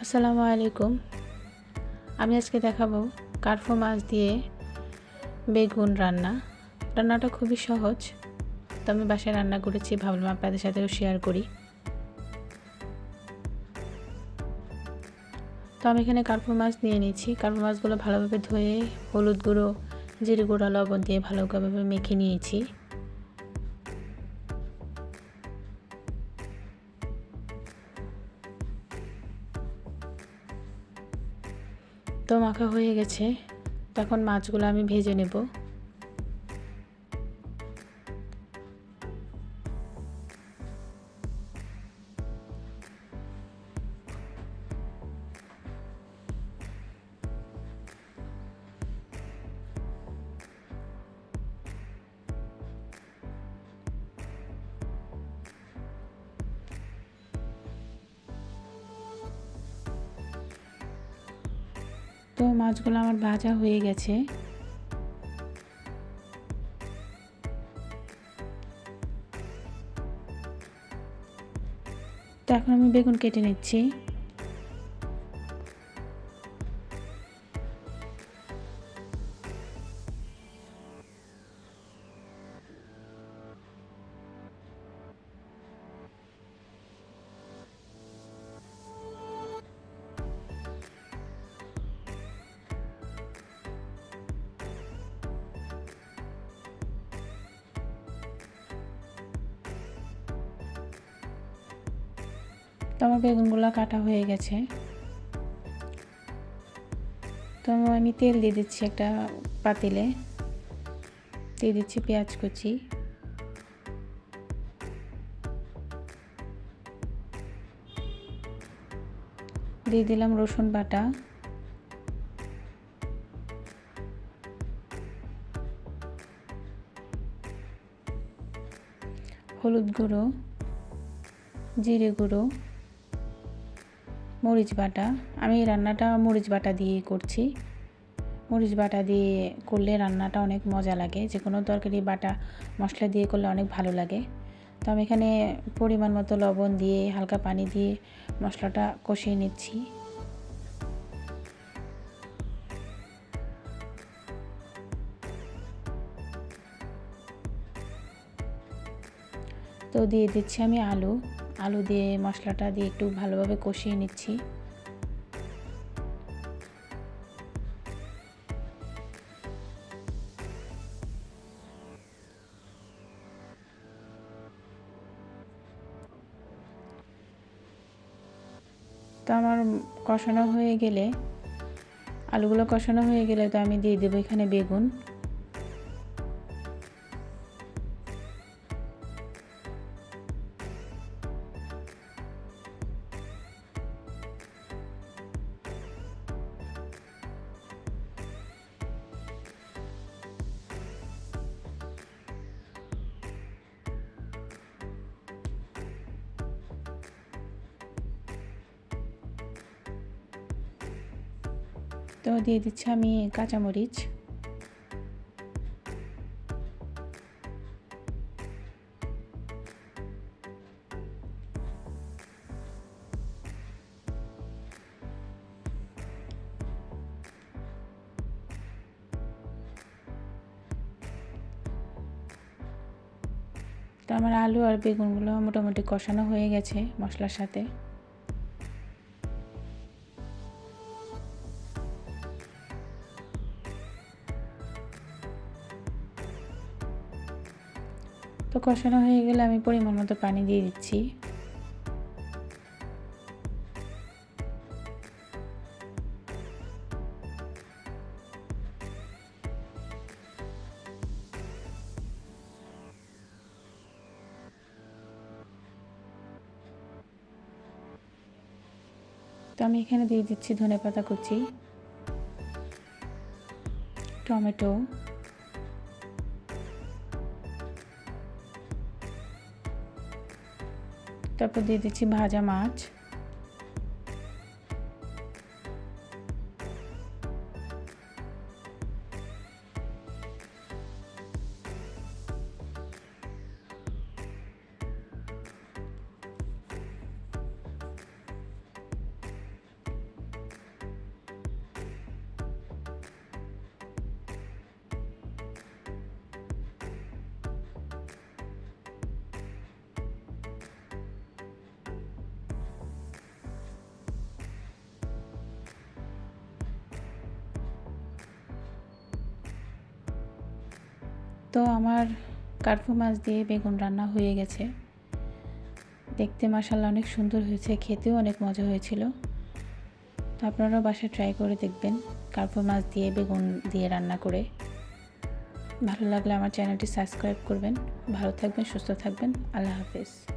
আসসালামু আলাইকুম। আমি আজকে দেখাবো কার্পো মাছ দিয়ে বেগুন রান্না। রান্নাটা খুবই সহজ, তো আমি বাসায় রান্না করেছি, ভাবলাম আপনাদের সাথেও শেয়ার করি। তো আমি এখানে কার্পো মাছ নিয়ে নিয়েছি। কার্পো মাছগুলো ভালোভাবে ধুয়ে হলুদ গুঁড়ো, জিরে গুঁড়ো, লবণ দিয়ে ভালোভাবে মেখে নিয়েছি। তো মাখা হয়ে গেছে, তখন মাছগুলো আমি ভেজে নেব। তো মাছগুলো আমার ভাজা হয়ে গেছে। তো এখন আমি বেগুন কেটে নিচ্ছি। তো আমার বেগুনগুলো কাটা হয়ে গেছে। তো আমি তেল দিয়ে দিচ্ছি একটা পাতিলে, দিয়ে দিচ্ছি পেঁয়াজ কুচি, দিয়ে দিলাম রসুন বাটা, হলুদ গুঁড়ো, জিরে গুঁড়ো, মরিচ বাটা। আমি এই রান্নাটা মরিচ বাটা দিয়ে করছি। মরিচ বাটা দিয়ে করলে রান্নাটা অনেক মজা লাগে, যে কোনো তরকারি বাটা মশলা দিয়ে করলে অনেক ভালো লাগে। তো আমি এখানে পরিমাণ মতো লবণ দিয়ে হালকা পানি দিয়ে মশলাটা কষিয়ে নিচ্ছি। তো দিয়ে দিচ্ছি আমি আলু দিয়ে মশলাটা দিয়ে একটু ভালোভাবে কষিয়ে নিচ্ছি। তো আমার কষানো হয়ে গেলে, আলুগুলো কষানো হয়ে গেলে তো আমি দিয়ে দেবো এখানে বেগুন। তো দিয়ে দিচ্ছি আমি কাঁচামরিচ। তো আমার আলু আর বেগুনগুলো মোটামুটি কষানো হয়ে গেছে মশলার সাথে। তো কষানো হয়ে গেলে আমি পরিমাণ মতো পানি দিয়ে দিচ্ছি। তো আমি এখানে দিয়ে দিচ্ছি ধনেপাতা কুচি, টমেটো, তারপর দিয়ে দিচ্ছি ভাজা মাছ, তো আমার কার্পু মাছ দিয়ে বেগুন রান্না হয়ে গেছে। দেখতে মাশাআল্লাহ অনেক সুন্দর হয়েছে, খেতেও অনেক মজা হয়েছিল। তো আপনারাও বাসায় ট্রাই করে দেখবেন কার্পু মাছ দিয়ে বেগুন দিয়ে রান্না করে। ভালো লাগলে আমার চ্যানেলটি সাবস্ক্রাইব করবেন। ভালো থাকবেন, সুস্থ থাকবেন। আল্লাহ হাফেজ।